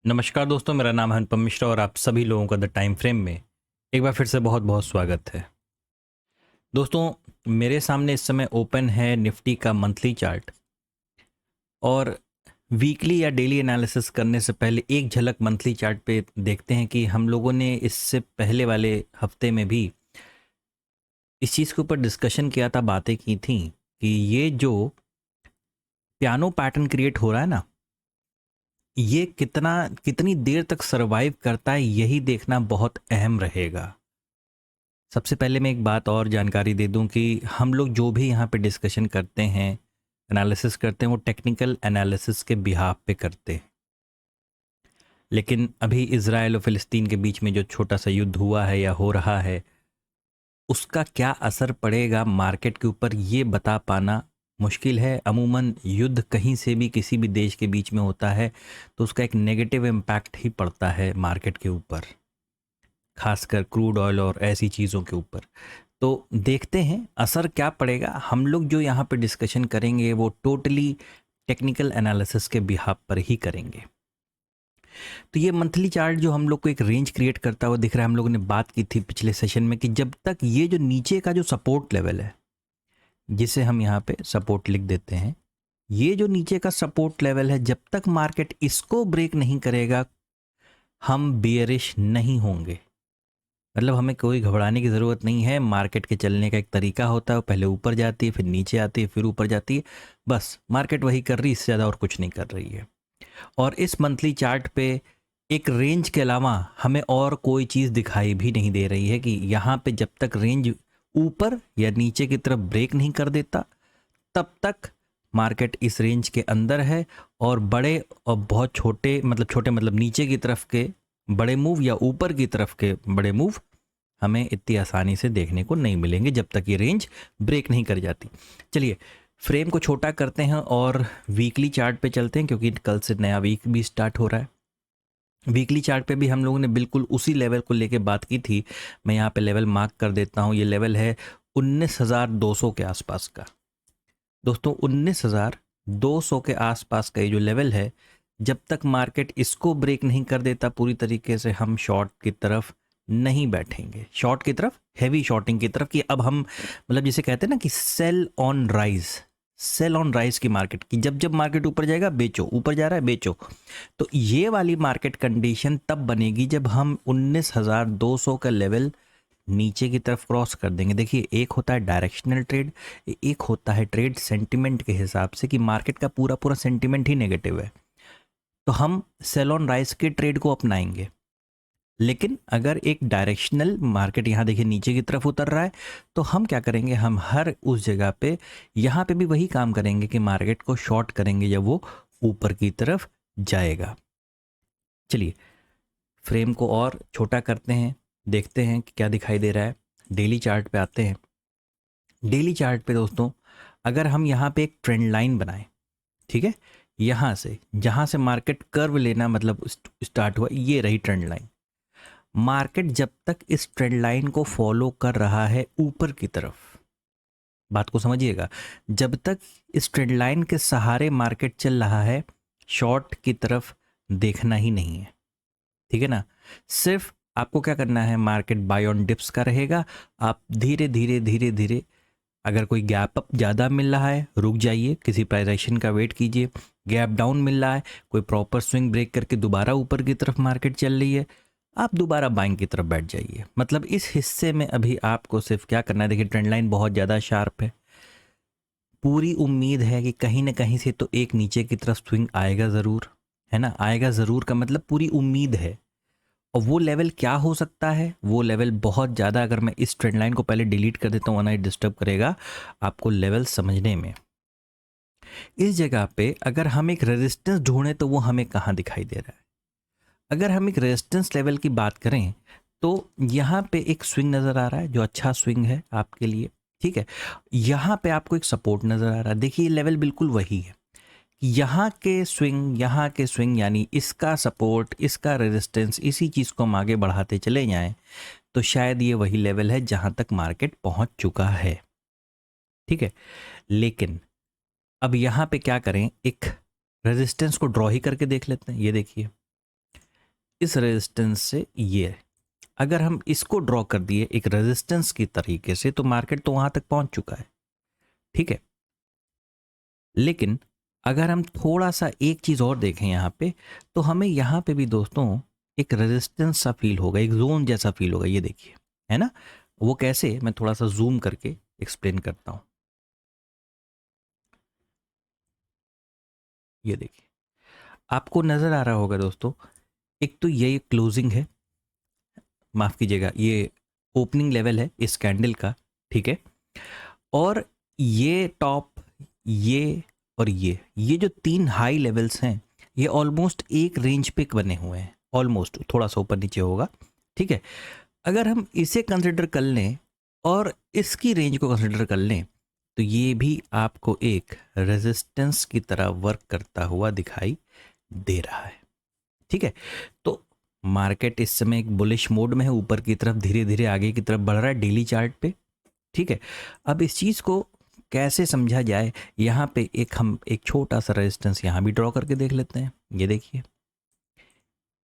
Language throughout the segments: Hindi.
नमस्कार दोस्तों, मेरा नाम है अनुपम मिश्रा और आप सभी लोगों का द टाइम फ्रेम में एक बार फिर से बहुत बहुत स्वागत है। दोस्तों, मेरे सामने इस समय ओपन है निफ्टी का मंथली चार्ट और वीकली या डेली एनालिसिस करने से पहले एक झलक मंथली चार्ट पे देखते हैं कि हम लोगों ने इससे पहले वाले हफ्ते में भी इस चीज़ के ऊपर डिस्कशन किया था, बातें की थी कि ये जो पियानो पैटर्न क्रिएट हो रहा है ना, ये कितनी देर तक सरवाइव करता है, यही देखना बहुत अहम रहेगा। सबसे पहले मैं एक बात और जानकारी दे दूं कि हम लोग जो भी यहाँ पे डिस्कशन करते हैं, एनालिसिस करते हैं, वो टेक्निकल एनालिसिस के बिहाफ पे करते हैं। लेकिन अभी इजराइल और फिलिस्तीन के बीच में जो छोटा सा युद्ध हुआ है या हो रहा है, उसका क्या असर पड़ेगा मार्केट के ऊपर, ये बता पाना मुश्किल है। अमूमन युद्ध कहीं से भी किसी भी देश के बीच में होता है तो उसका एक नेगेटिव इम्पैक्ट ही पड़ता है मार्केट के ऊपर, खासकर क्रूड ऑयल और ऐसी चीज़ों के ऊपर। तो देखते हैं असर क्या पड़ेगा। हम लोग जो यहाँ पे डिस्कशन करेंगे वो टोटली टेक्निकल एनालिसिस के बिहाफ पर ही करेंगे। तो ये मंथली चार्ट जो हम लोग को एक रेंज क्रिएट करता हुआ दिख रहा है, हम लोगों ने बात की थी पिछले सेशन में कि जब तक ये जो नीचे का जो सपोर्ट लेवल है, जिसे हम यहाँ पे सपोर्ट लिख देते हैं, ये जो नीचे का सपोर्ट लेवल है, जब तक मार्केट इसको ब्रेक नहीं करेगा हम बियरिश नहीं होंगे। मतलब हमें कोई घबराने की ज़रूरत नहीं है। मार्केट के चलने का एक तरीका होता है, वो पहले ऊपर जाती है, फिर नीचे आती है, फिर ऊपर जाती है। बस मार्केट वही कर रही है, इससे ज़्यादा और कुछ नहीं कर रही है। और इस मंथली चार्ट पे एक रेंज के अलावा हमें और कोई चीज़ दिखाई भी नहीं दे रही है कि यहाँ पे जब तक रेंज ऊपर या नीचे की तरफ ब्रेक नहीं कर देता तब तक मार्केट इस रेंज के अंदर है। और बड़े और बहुत छोटे मतलब नीचे की तरफ के बड़े मूव या ऊपर की तरफ के बड़े मूव हमें इतनी आसानी से देखने को नहीं मिलेंगे जब तक ये रेंज ब्रेक नहीं कर जाती। चलिए फ्रेम को छोटा करते हैं और वीकली चार्ट पे चलते हैं, क्योंकि कल से नया वीक भी स्टार्ट हो रहा है। वीकली चार्ट पे भी हम लोगों ने बिल्कुल उसी लेवल को लेके बात की थी। मैं यहाँ पे लेवल मार्क कर देता हूँ। ये लेवल है 19,200 के आसपास का। दोस्तों 19,200 के आसपास का ये जो लेवल है, जब तक मार्केट इसको ब्रेक नहीं कर देता पूरी तरीके से, हम शॉर्ट की तरफ नहीं बैठेंगे। शॉर्ट की तरफ, हैवी शॉर्टिंग की तरफ, कि अब हम मतलब जिसे कहते हैं ना कि sell on rise, sell on rise की मार्केट की, जब जब मार्केट ऊपर जाएगा बेचो, ऊपर जा रहा है बेचो। तो ये वाली मार्केट कंडीशन तब बनेगी जब हम 19,200 का लेवल नीचे की तरफ क्रॉस कर देंगे। देखिए, एक होता है डायरेक्शनल ट्रेड, एक होता है ट्रेड सेंटिमेंट के हिसाब से कि मार्केट का पूरा पूरा सेंटिमेंट ही नेगेटिव है, तो हम सेल ऑन राइज के ट्रेड को अपनाएंगे। लेकिन अगर एक डायरेक्शनल मार्केट यहाँ देखिए नीचे की तरफ उतर रहा है, तो हम क्या करेंगे, हम हर उस जगह पे यहाँ पे भी वही काम करेंगे कि मार्केट को शॉर्ट करेंगे जब वो ऊपर की तरफ जाएगा। चलिए फ्रेम को और छोटा करते हैं, देखते हैं कि क्या दिखाई दे रहा है। डेली चार्ट पे आते हैं। डेली चार्ट पे दोस्तों, अगर हम यहाँ पे एक ट्रेंड लाइन बनाएं, ठीक है, यहाँ से जहाँ से मार्केट कर्व लेना मतलब स्टार्ट हुआ, ये रही ट्रेंड लाइन। मार्केट जब तक इस ट्रेंड लाइन को फॉलो कर रहा है ऊपर की तरफ, बात को समझिएगा, जब तक इस ट्रेंड लाइन के सहारे मार्केट चल रहा है, शॉर्ट की तरफ देखना ही नहीं है। ठीक है ना। सिर्फ आपको क्या करना है, मार्केट बाय ऑन डिप्स का रहेगा। आप धीरे धीरे धीरे धीरे, अगर कोई गैप अप ज़्यादा मिल रहा है रुक जाइए, किसी प्राइस एक्शन का वेट कीजिए। गैप डाउन मिल रहा है, कोई प्रॉपर स्विंग ब्रेक करके दोबारा ऊपर की तरफ मार्केट चल रही है, आप दोबारा बाइंग की तरफ बैठ जाइए। मतलब इस हिस्से में अभी आपको सिर्फ क्या करना है, देखिए ट्रेंड लाइन बहुत ज़्यादा शार्प है। पूरी उम्मीद है कि कहीं ना कहीं से तो एक नीचे की तरफ स्विंग आएगा ज़रूर, है ना। आएगा ज़रूर का मतलब पूरी उम्मीद है। और वो लेवल क्या हो सकता है, वो लेवल बहुत ज़्यादा, अगर मैं इस ट्रेंड लाइन को पहले डिलीट कर देता हूँ वरना ये डिस्टर्ब करेगा आपको लेवल समझने में। इस जगह पे अगर हम एक रेजिस्टेंस ढूंढें तो वो हमें कहाँ दिखाई दे रहा है। अगर हम एक रेजिस्टेंस लेवल की बात करें तो यहाँ पे एक स्विंग नज़र आ रहा है जो अच्छा स्विंग है आपके लिए, ठीक है। यहाँ पे आपको एक सपोर्ट नज़र आ रहा है, देखिए लेवल बिल्कुल वही है। यहाँ के स्विंग यानी इसका सपोर्ट, इसका रेजिस्टेंस, इसी चीज़ को हम आगे बढ़ाते चले जाएं तो शायद ये वही लेवल है जहाँ तक मार्केट पहुँच चुका है, ठीक है। लेकिन अब यहाँ पे क्या करें, एक रेजिस्टेंस को ड्रॉ ही करके देख लेते हैं। ये देखिए इस रेजिस्टेंस से ये, अगर हम इसको ड्रॉ कर दिए एक रेजिस्टेंस की तरीके से तो मार्केट तो वहां तक पहुंच चुका है, ठीक है। लेकिन अगर हम थोड़ा सा एक चीज और देखें यहाँ पे, तो हमें यहाँ पे भी दोस्तों एक रेजिस्टेंस सा फील होगा, एक जोन जैसा फील होगा, ये देखिए, है ना। वो कैसे, मैं थोड़ा सा जूम करके एक्सप्लेन करता हूं। ये देखिए, आपको नजर आ रहा होगा दोस्तों, एक तो ये क्लोजिंग है, माफ कीजिएगा, ये ओपनिंग लेवल है इस कैंडल का, ठीक है। और ये टॉप, ये और ये जो तीन हाई लेवल्स हैं, ये ऑलमोस्ट एक रेंज पे बने हुए हैं, ऑलमोस्ट थोड़ा सा ऊपर नीचे होगा, ठीक है। अगर हम इसे कंसिडर कर लें और इसकी रेंज को कंसिडर कर लें, तो ये भी आपको एक रेजिस्टेंस की तरह वर्क करता हुआ दिखाई दे रहा है, ठीक है। तो मार्केट इस समय एक बुलिश मोड में है, ऊपर की तरफ धीरे धीरे आगे की तरफ बढ़ रहा है डेली चार्ट पे, ठीक है। अब इस चीज़ को कैसे समझा जाए, यहाँ पे हम एक छोटा सा रेजिस्टेंस यहाँ भी ड्रॉ करके देख लेते हैं। ये देखिए,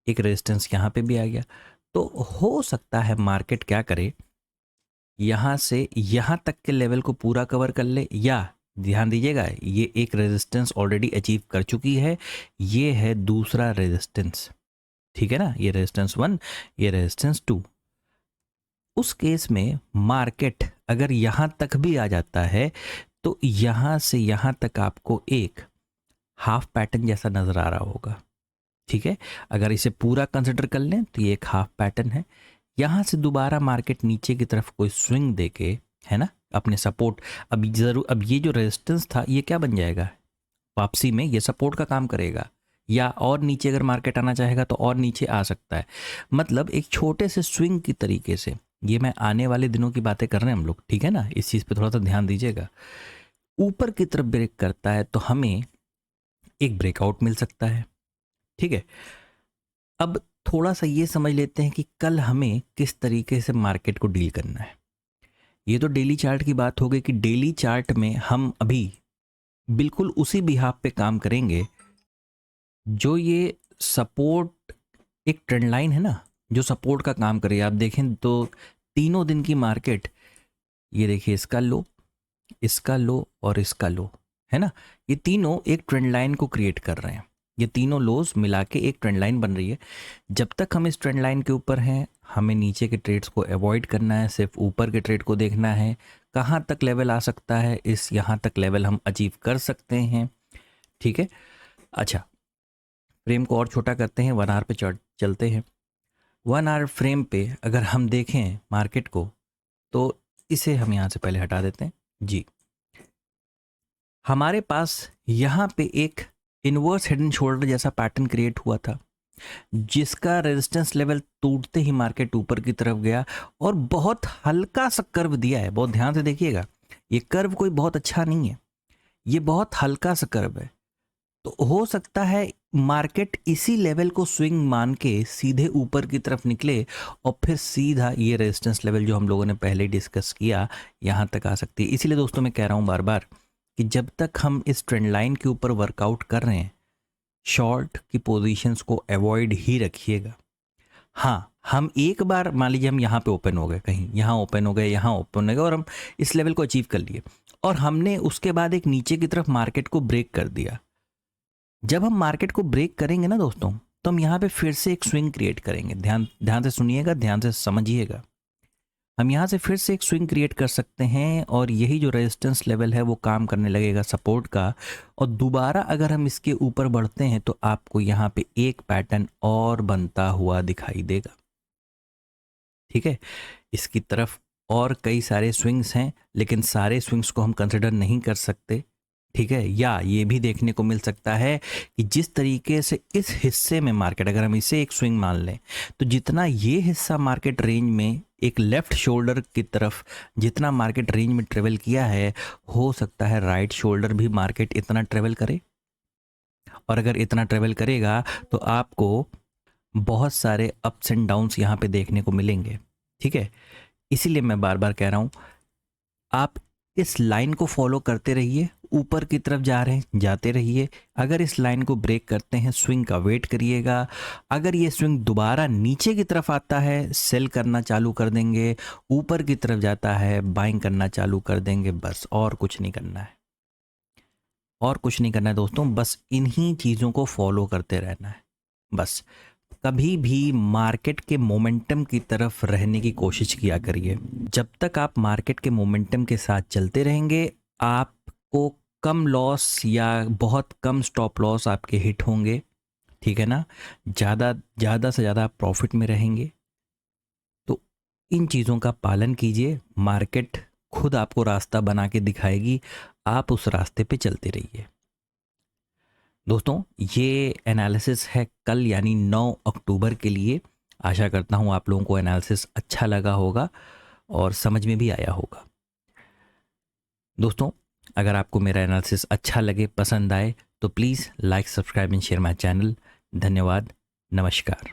एक रेजिस्टेंस यहाँ पे भी आ गया। तो हो सकता है मार्केट क्या करे, यहाँ से यहाँ तक के लेवल को पूरा कवर कर ले, या ध्यान दीजिएगा, ये एक रेजिस्टेंस ऑलरेडी अचीव कर चुकी है, ये है दूसरा रेजिस्टेंस, ठीक है ना। ये रेजिस्टेंस 1, ये रेजिस्टेंस 2। उस केस में मार्केट अगर यहाँ तक भी आ जाता है, तो यहाँ से यहाँ तक आपको एक हाफ पैटर्न जैसा नज़र आ रहा होगा, ठीक है। अगर इसे पूरा कंसिडर कर लें तो ये एक हाफ पैटर्न है। यहाँ से दोबारा मार्केट नीचे की तरफ कोई स्विंग देके, है ना, अपने सपोर्ट, अब ये जो रेजिस्टेंस था ये क्या बन जाएगा, वापसी में ये सपोर्ट का काम करेगा, या और नीचे अगर मार्केट आना चाहेगा तो और नीचे आ सकता है। मतलब एक छोटे से स्विंग की तरीके से, ये मैं आने वाले दिनों की बातें कर रहे हैं हम लोग, ठीक है ना, इस चीज़ पे थोड़ा सा ध्यान दीजिएगा। ऊपर की तरफ ब्रेक करता है तो हमें एक ब्रेकआउट मिल सकता है, ठीक है। अब थोड़ा सा ये समझ लेते हैं कि कल हमें किस तरीके से मार्केट को डील करना है। ये तो डेली चार्ट की बात हो गई कि डेली चार्ट में हम अभी बिल्कुल उसी बिहाफ पे काम करेंगे जो ये सपोर्ट, एक ट्रेंड लाइन है ना जो सपोर्ट का काम करे। आप देखें तो तीनों दिन की मार्केट, ये देखिए, इसका लो, इसका लो और इसका लो, है ना, ये तीनों एक ट्रेंड लाइन को क्रिएट कर रहे हैं। ये तीनों लोज मिला के एक ट्रेंड लाइन बन रही है। जब तक हम इस ट्रेंड लाइन के ऊपर हैं, हमें नीचे के ट्रेड्स को अवॉइड करना है, सिर्फ ऊपर के ट्रेड को देखना है। कहाँ तक लेवल आ सकता है, इस यहाँ तक लेवल हम अचीव कर सकते हैं, ठीक है। अच्छा, फ्रेम को और छोटा करते हैं, 1 आवर पे चलते हैं। 1 आवर फ्रेम पे अगर हम देखें मार्केट को, तो इसे हम यहाँ से पहले हटा देते हैं जी। हमारे पास यहाँ पे एक इनवर्स हेड एंड शोल्डर जैसा पैटर्न क्रिएट हुआ था, जिसका रेजिस्टेंस लेवल टूटते ही मार्केट ऊपर की तरफ गया और बहुत हल्का सा कर्व दिया है। बहुत ध्यान से देखिएगा, ये कर्व कोई बहुत अच्छा नहीं है, ये बहुत हल्का सा कर्व है। तो हो सकता है मार्केट इसी लेवल को स्विंग मान के सीधे ऊपर की तरफ निकले और फिर सीधा ये रेजिस्टेंस लेवल जो हम लोगों ने पहले डिस्कस किया यहाँ तक आ सकती है। इसीलिए दोस्तों मैं कह रहा हूँ बार बार कि जब तक हम इस ट्रेंड लाइन के ऊपर वर्कआउट कर रहे हैं, शॉर्ट की पोजीशंस को अवॉइड ही रखिएगा। हाँ, हम एक बार मान लीजिए हम यहाँ पे ओपन हो गए, कहीं यहाँ ओपन हो गए, यहाँ ओपन हो गए और हम इस लेवल को अचीव कर लिए, और हमने उसके बाद एक नीचे की तरफ मार्केट को ब्रेक कर दिया। जब हम मार्केट को ब्रेक करेंगे ना दोस्तों, तो हम यहाँ पे फिर से एक स्विंग क्रिएट करेंगे। ध्यान से सुनिएगा, ध्यान से समझिएगा। हम यहाँ से फिर से एक स्विंग क्रिएट कर सकते हैं और यही जो रेजिस्टेंस लेवल है वो काम करने लगेगा सपोर्ट का, और दोबारा अगर हम इसके ऊपर बढ़ते हैं तो आपको यहाँ पे एक पैटर्न और बनता हुआ दिखाई देगा, ठीक है। इसकी तरफ और कई सारे स्विंग्स हैं, लेकिन सारे स्विंग्स को हम कंसिडर नहीं कर सकते, ठीक है। या ये भी देखने को मिल सकता है कि जिस तरीके से इस हिस्से में मार्केट, अगर हम इसे एक स्विंग मान लें, तो जितना ये हिस्सा मार्केट रेंज में एक लेफ्ट शोल्डर की तरफ जितना मार्केट रेंज में ट्रेवल किया है, हो सकता है राइट शोल्डर भी मार्केट इतना ट्रेवल करे। और अगर इतना ट्रेवल करेगा तो आपको बहुत सारे अप्स एंड डाउन्स यहाँ पे देखने को मिलेंगे, ठीक है। इसीलिए मैं बार बार कह रहा हूँ, आप इस लाइन को फॉलो करते रहिए, ऊपर की तरफ जा रहे हैं जाते रहिए। अगर इस लाइन को ब्रेक करते हैं, स्विंग का वेट करिएगा। अगर ये स्विंग दोबारा नीचे की तरफ आता है, सेल करना चालू कर देंगे। ऊपर की तरफ जाता है, बाइंग करना चालू कर देंगे। बस और कुछ नहीं करना है, और कुछ नहीं करना है दोस्तों, बस इन्हीं चीज़ों को फॉलो करते रहना है। बस कभी भी मार्केट के मोमेंटम की तरफ रहने की कोशिश किया करिए। जब तक आप मार्केट के मोमेंटम के साथ चलते रहेंगे, आपको कम लॉस या बहुत कम स्टॉप लॉस आपके हिट होंगे, ठीक है ना। ज़्यादा से ज़्यादा आप प्रॉफिट में रहेंगे। तो इन चीज़ों का पालन कीजिए, मार्केट खुद आपको रास्ता बना के दिखाएगी, आप उस रास्ते पे चलते रहिए। दोस्तों, ये एनालिसिस है कल यानी 9 अक्टूबर के लिए। आशा करता हूँ आप लोगों को एनालिसिस अच्छा लगा होगा और समझ में भी आया होगा। दोस्तों, अगर आपको मेरा एनालिसिस अच्छा लगे, पसंद आए, तो please like, subscribe and share my channel. धन्यवाद, नमस्कार।